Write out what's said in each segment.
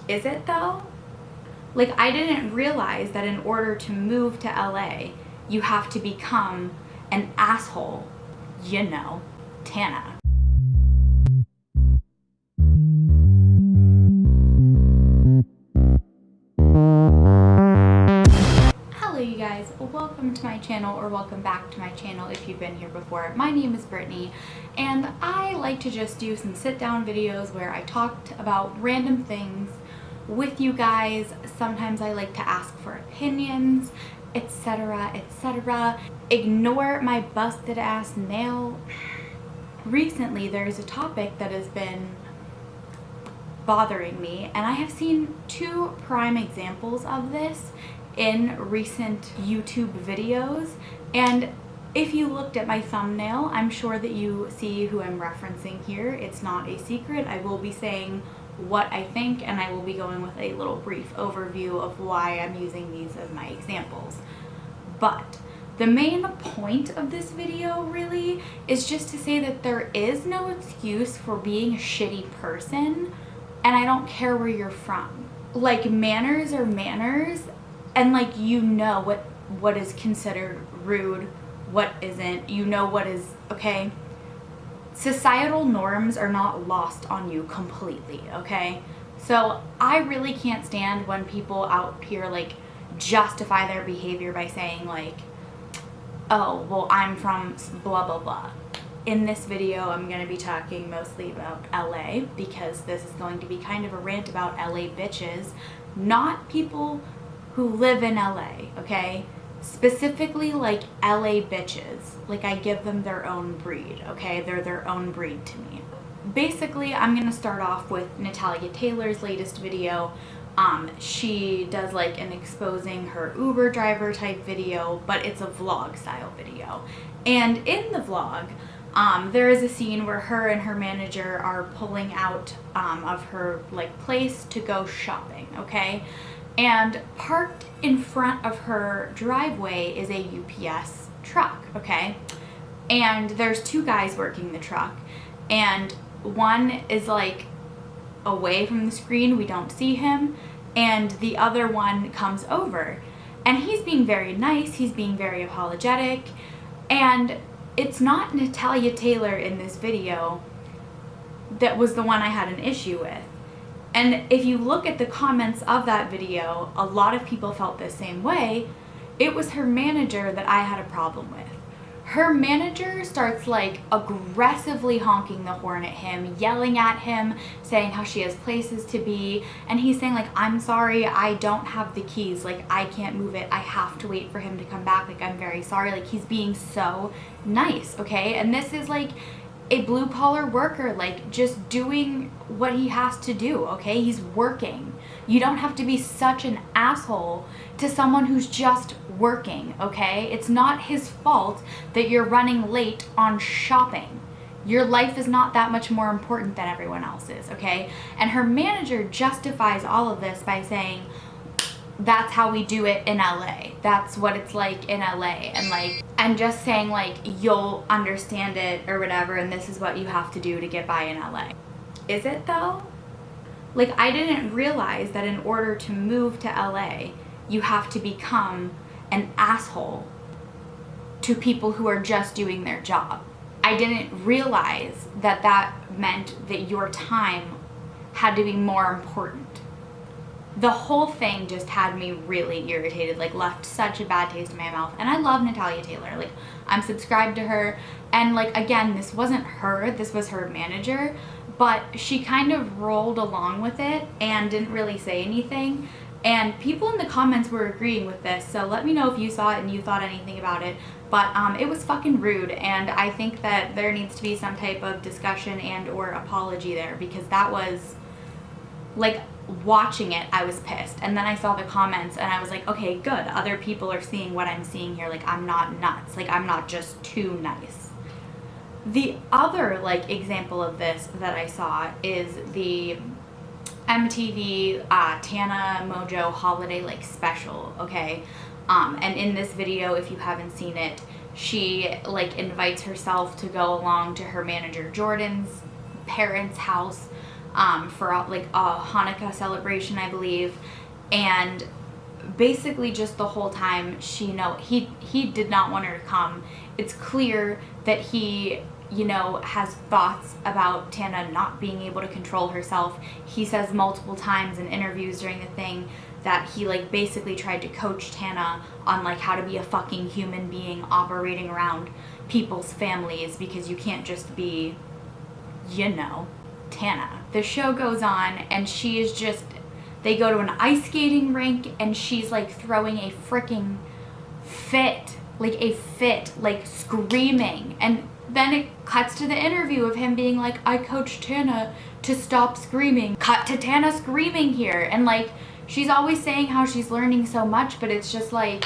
Is it though? Like, I didn't realize that in order to move to LA, you have to become an asshole, you know, Tana. Hello you guys, welcome to my channel, or welcome back to my channel if you've been here before. My name is Brittany, and I like to just do some sit-down videos where I talked about random things with you guys. Sometimes I like to ask for opinions, etc, etc. Ignore my busted ass nail. Recently there's a topic that has been bothering me, and I have seen two prime examples of this in recent YouTube videos, and if you looked at my thumbnail, I'm sure that you see who I'm referencing here. It's not a secret. I will be saying what I think, and I will be going with a little brief overview of why I'm using these as my examples. But the main point of this video really is just to say that there is no excuse for being a shitty person, and I don't care where you're from. Like, manners are manners, and like, you know what is considered rude, what isn't, you know what is, okay? Societal norms are not lost on you completely, okay? So I really can't stand when people out here like justify their behavior by saying like, oh, well, I'm from blah blah blah. In this video, I'm going to be talking mostly about LA, because this is going to be kind of a rant about LA bitches, not people who live in LA, okay? Specifically like LA bitches. Like, I give them their own breed, okay? They're their own breed to me. Basically, I'm going to start off with Natalia Taylor's latest video. She does like an exposing her Uber driver type video, but it's a vlog style video. And in the vlog, there is a scene where her and her manager are pulling out of her like place to go shopping, okay? And parked in front of her driveway is a UPS truck, okay? And there's two guys working the truck, and one is like away from the screen, we don't see him, and the other one comes over, and he's being very nice, he's being very apologetic, and it's not Natalia Taylor in this video that was the one I had an issue with. And if you look at the comments of that video, a lot of people felt the same way. It was her manager that I had a problem with. Her manager starts like aggressively honking the horn at him, yelling at him, saying how she has places to be, and he's saying like, I'm sorry, I don't have the keys, like I can't move it, I have to wait for him to come back, like I'm very sorry. Like, he's being so nice, okay? And this is like a blue collar worker, like just doing what he has to do, okay? He's working. You don't have to be such an asshole to someone who's just working, okay? It's not his fault that you're running late on shopping. Your life is not that much more important than everyone else's, okay? And her manager justifies all of this by saying, that's how we do it in LA. That's what it's like in LA. And like, and just saying like, you'll understand it or whatever, and this is what you have to do to get by in LA. Is it though? Like, I didn't realize that in order to move to LA, you have to become an asshole to people who are just doing their job. I didn't realize that that meant that your time had to be more important. The whole thing just had me really irritated, like left such a bad taste in my mouth. And I love Natalia Taylor, like I'm subscribed to her, and like, again, this wasn't her, this was her manager, but she kind of rolled along with it and didn't really say anything. And people in the comments were agreeing with this, so let me know if you saw it and you thought anything about it. But it was fucking rude, and I think that there needs to be some type of discussion and or apology there, because that was like, watching it, I was pissed. And then I saw the comments and I was like, okay, good, other people are seeing what I'm seeing here. Like, I'm not nuts, like I'm not just too nice. The other like example of this that I saw is the MTV Tana Mojo holiday like special, okay? And in this video, if you haven't seen it, she like invites herself to go along to her manager Jordan's parents' house for like a Hanukkah celebration, I believe. And basically just the whole time he did not want her to come. It's clear that he, you know, has thoughts about Tana not being able to control herself. He says multiple times in interviews during the thing that he like basically tried to coach Tana on like how to be a fucking human being operating around people's families, because you can't just be, you know, Tana. The show goes on and she is just, they go to an ice skating rink and she's like throwing a freaking fit, like screaming. And then it cuts to the interview of him being like, I coached Tana to stop screaming. Cut to Tana screaming here. And like, she's always saying how she's learning so much, but it's just like,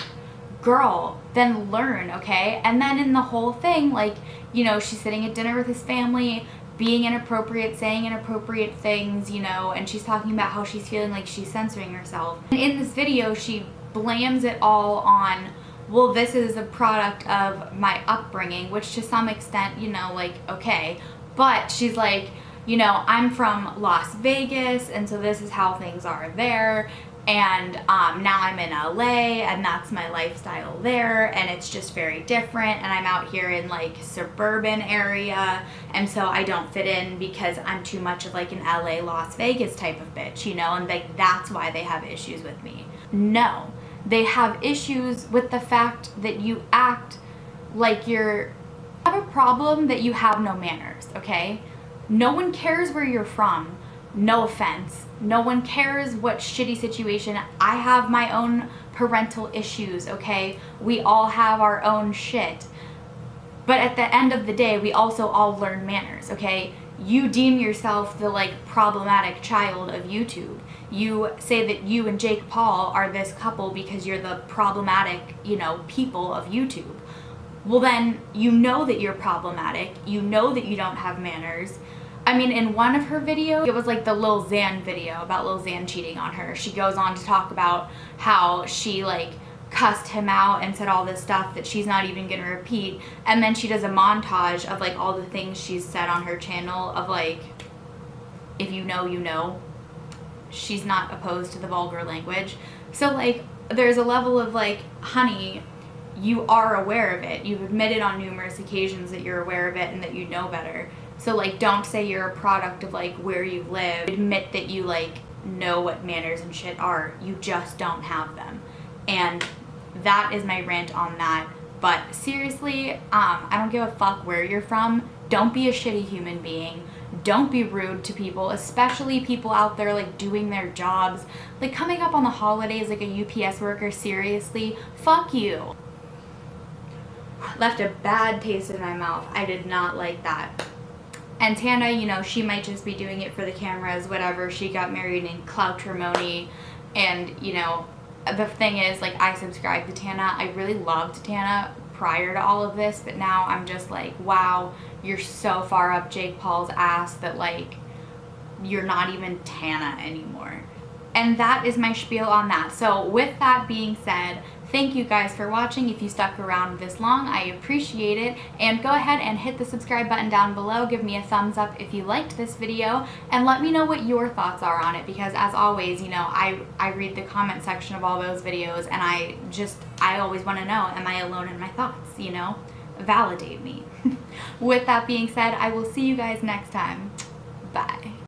girl, then learn, okay? And then in the whole thing, like, you know, she's sitting at dinner with his family, being inappropriate, saying inappropriate things, you know, and she's talking about how she's feeling like she's censoring herself. And in this video, she blames it all on, well, this is a product of my upbringing, which to some extent, you know, like, okay. But she's like, you know, I'm from Las Vegas, and so this is how things are there. And now I'm in LA, and that's my lifestyle there, and it's just very different, and I'm out here in like suburban area, and so I don't fit in because I'm too much of like an LA Las Vegas type of bitch, you know, and like that's why they have issues with me. No, they have issues with the fact that you act like you have a problem that you have no manners, okay? No one cares where you're from. No offense. No one cares what shitty situation. I have my own parental issues, okay? We all have our own shit. But at the end of the day, we also all learn manners, okay? You deem yourself the like problematic child of YouTube. You say that you and Jake Paul are this couple because you're the problematic, you know, people of YouTube. Well then, you know that you're problematic. You know that you don't have manners. I mean, in one of her videos, it was like the Lil Xan video about Lil Xan cheating on her. She goes on to talk about how she like cussed him out and said all this stuff that she's not even gonna repeat. And then she does a montage of like all the things she's said on her channel of like, if you know, you know. She's not opposed to the vulgar language. So like, there's a level of like, honey, you are aware of it. You've admitted on numerous occasions that you're aware of it and that you know better. So like, don't say you're a product of like where you live. Admit that you like know what manners and shit are. You just don't have them. And that is my rant on that. But seriously, I don't give a fuck where you're from. Don't be a shitty human being. Don't be rude to people, especially people out there like doing their jobs. Like coming up on the holidays like a UPS worker, seriously, fuck you. Left a bad taste in my mouth. I did not like that. And Tana, you know, she might just be doing it for the cameras, whatever. She got married in cloutrimony. And, you know, the thing is, like, I subscribed to Tana. I really loved Tana prior to all of this. But now I'm just like, wow, you're so far up Jake Paul's ass that, like, you're not even Tana anymore. And that is my spiel on that. So with that being said, thank you guys for watching. If you stuck around this long, I appreciate it. And go ahead and hit the subscribe button down below. Give me a thumbs up if you liked this video. And let me know what your thoughts are on it. Because as always, you know, I read the comment section of all those videos. And I always want to know, am I alone in my thoughts, you know? Validate me. With that being said, I will see you guys next time. Bye.